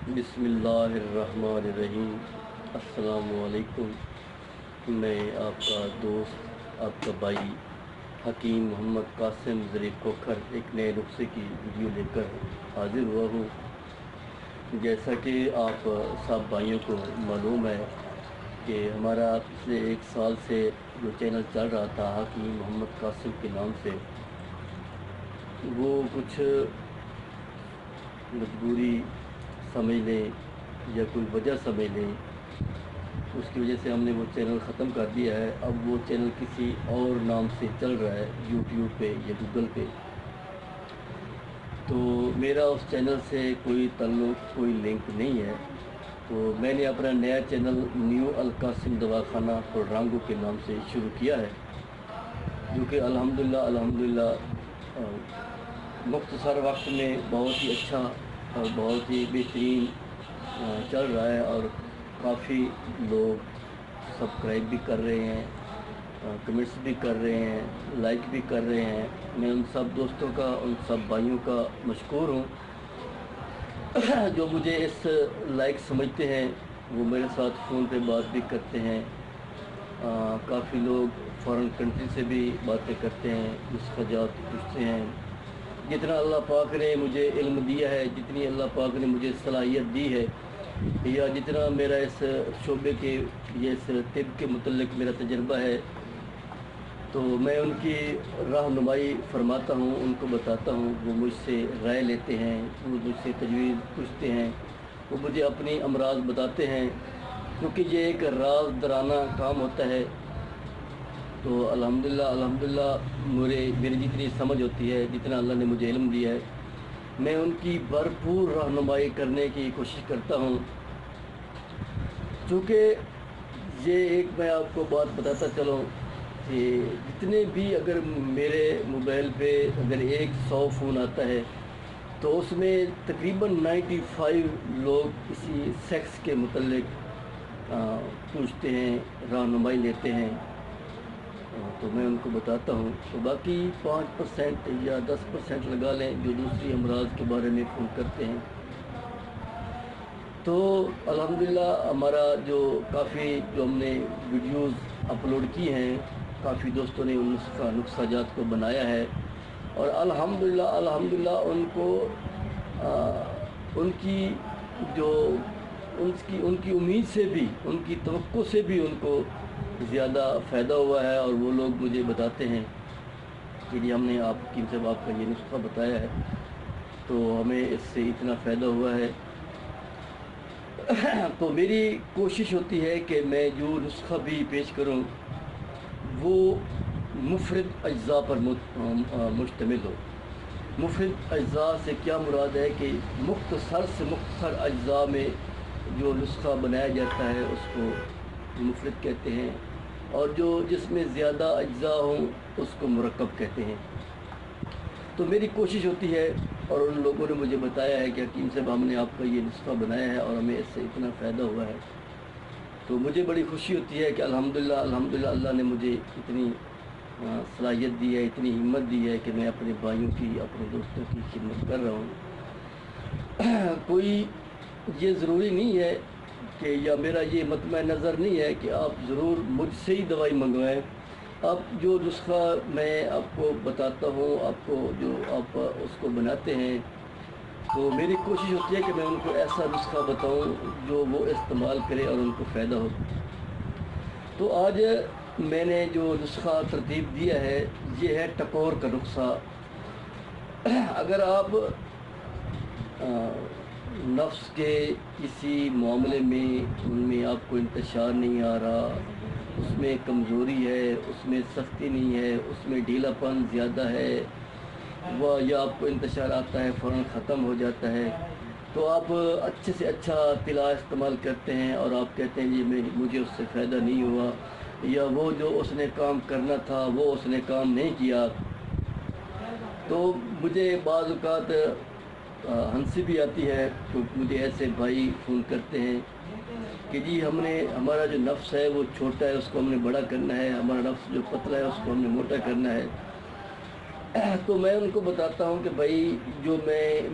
बिस्मिल्लाहिर्रहमानिर्रहीम। अस्सलामुअलैकुम। मैं आपका दोस्त, आपका भाई हकीम मोहम्मद कासिम ज़रीफ़ कोखर एक नए नुस्खे की वीडियो लेकर हाज़िर हुआ हूँ। जैसा कि आप सब भाइयों को मालूम है कि हमारा पिछले 1 साल से जो चैनल चल रहा था हकीम मोहम्मद कासिम के नाम से, वो कुछ मजबूरी समझ लें या कोई वजह समझ लें, उसकी वजह से हमने वो चैनल ख़त्म कर दिया है। अब वो चैनल किसी और नाम से चल रहा है यूट्यूब पे या गूगल पे। तो मेरा उस चैनल से कोई ताल्लुक़, कोई लिंक नहीं है। तो मैंने अपना नया चैनल न्यू अलकासिम दवाखाना कोडरांगो के नाम से शुरू किया है, जो कि अल्हम्दुलिल्लाह मुख्तसर वक्त में बहुत ही अच्छा और बहुत ही बेहतरीन चल रहा है। और काफ़ी लोग सब्सक्राइब भी कर रहे हैं, कमेंट्स भी कर रहे हैं, लाइक भी कर रहे हैं। मैं उन सब दोस्तों का, उन सब भाइयों का मशकूर हूँ जो मुझे इस लायक समझते हैं। वो मेरे साथ फ़ोन पे बात भी करते हैं। काफ़ी लोग फ़ॉरेन कंट्री से भी बातें करते हैं, नुस्खा जात पूछते हैं। जितना अल्लाह पाक ने मुझे इल्म दिया है, जितनी अल्लाह पाक ने मुझे सलाहियत दी है, या जितना मेरा इस शोबे के या इस तिब के मुतल्लिक मेरा तजर्बा है, तो मैं उनकी रहनुमाई फरमाता हूँ, उनको बताता हूँ। वो मुझसे राय लेते हैं, वो मुझसे तजवीज़ पूछते हैं, वो मुझे अपनी अमराज बताते हैं, क्योंकि ये एक राज दराना काम होता है। तो अल्हम्दुलिल्लाह मेरी जितनी समझ होती है, जितना अल्लाह ने मुझे इल्म दिया है, मैं उनकी भरपूर रहनुमाई करने की कोशिश करता हूँ। चूँकि ये एक मैं आपको बात बताता चलूँ कि जितने भी, अगर मेरे मोबाइल पे अगर 100 फ़ोन आता है, तो उसमें तकरीबन 95 लोग किसी सेक्स के मुतल्लिक पूछते हैं, रहनुमाई लेते हैं। तो मैं उनको बताता हूँ। तो बाकी 5% या 10% लगा लें जो दूसरी अमराज के बारे में फ़ोन करते हैं। तो अल्हम्दुलिल्लाह हमारा जो काफ़ी जो हमने वीडियोज़ अपलोड की हैं, काफ़ी दोस्तों ने नुस्खा जात को बनाया है। और अल्हम्दुलिल्लाह उनको उनकी जो उनकी उम्मीद से भी, उनकी तवक्को से भी उनको ज़्यादा फ़ायदा हुआ है। और वो लोग मुझे बताते हैं कि जी हमने हकीम साहब आपका ये नुस्खा बताया है, तो हमें इससे इतना फ़ायदा हुआ है। तो मेरी कोशिश होती है कि मैं जो नुस्खा भी पेश करूं, वो मुफ़रद अज्ज़ा पर मुश्तमिल हो। मुफ़रद अज्ज़ा से क्या मुराद है कि मुख्तसर से मुख्तसर अज्ज़ा में जो नुस्खा बनाया जाता है उसको मुफ़रद कहते हैं, और जो जिसमें ज़्यादा अज्ज़ा हों उसको मुरक्कब कहते हैं। तो मेरी कोशिश होती है, और उन लोगों ने मुझे बताया है कि हकीम साहब हमने आपका ये नुस्खा बनाया है और हमें इससे इतना फ़ायदा हुआ है। तो मुझे बड़ी खुशी होती है कि अल्हम्दुलिल्लाह अल्लाह ने मुझे इतनी सलाहियत दी है, इतनी हिम्मत दी है कि मैं अपने भाइयों की, अपने दोस्तों की खिदमत कर रहा हूँ। कोई ये ज़रूरी नहीं है कि, या मेरा ये मतम नज़र नहीं है कि आप ज़रूर मुझसे ही दवाई मंगवाएं। आप जो नुस्खा मैं आपको बताता हूँ, आपको जो आप उसको बनाते हैं, तो मेरी कोशिश होती है कि मैं उनको ऐसा नुस्खा बताऊँ जो वो इस्तेमाल करें और उनको फ़ायदा हो। तो आज मैंने जो नुस्खा तरतीब दिया है, ये है टकोर का नुस्खा। अगर आप नफ्स के किसी मामले में, उनमें आपको इंतशार नहीं आ रहा, उसमें कमज़ोरी है, उसमें सख्ती नहीं है, उसमें ढीलापन ज़्यादा है, वह या आपको इंतशार आता है फ़ौरन ख़त्म हो जाता है, तो आप अच्छे से अच्छा तिला इस्तेमाल करते हैं और आप कहते हैं जी मुझे उससे फ़ायदा नहीं हुआ, या वो जो उसने काम करना था वो उसने काम नहीं किया। तो मुझे बाज़ औक़ात हंसी भी आती है, क्योंकि मुझे ऐसे भाई फ़ोन करते हैं कि जी हमारा जो नफ्स है वो छोटा है, उसको हमने बड़ा करना है, हमारा नफ्स जो पतला है उसको हमने मोटा करना है। तो मैं उनको बताता हूँ कि भाई जो मैं